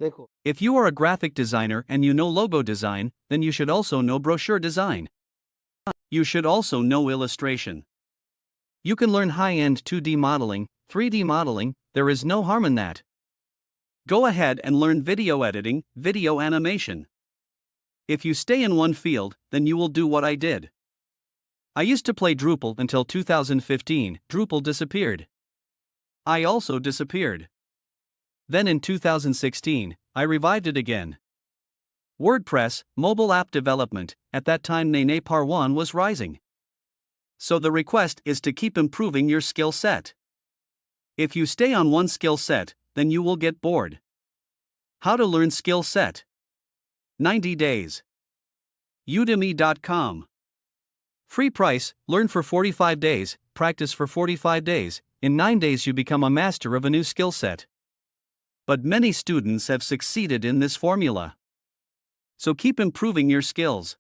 देखो, If you are a graphic designer and you know logo design, then you should also know brochure design. You should also know illustration. You can learn high-end 2D modeling, 3D modeling, there is no harm in that. Go ahead and learn video editing, video animation. If you stay in one field, then you will do what I did. I used to play Drupal until 2015, Drupal disappeared. I also disappeared. Then in 2016, I revived it again. WordPress, mobile app development, at that time Nene Parwan was rising. So the request is to keep improving your skill set. If you stay on one skill set, then you will get bored. How to learn skill set? 90 days. Udemy.com. Free price, learn for 45 days, practice for 45 days, in 9 days you become a master of a new skill set. But many students have succeeded in this formula. So keep improving your skills.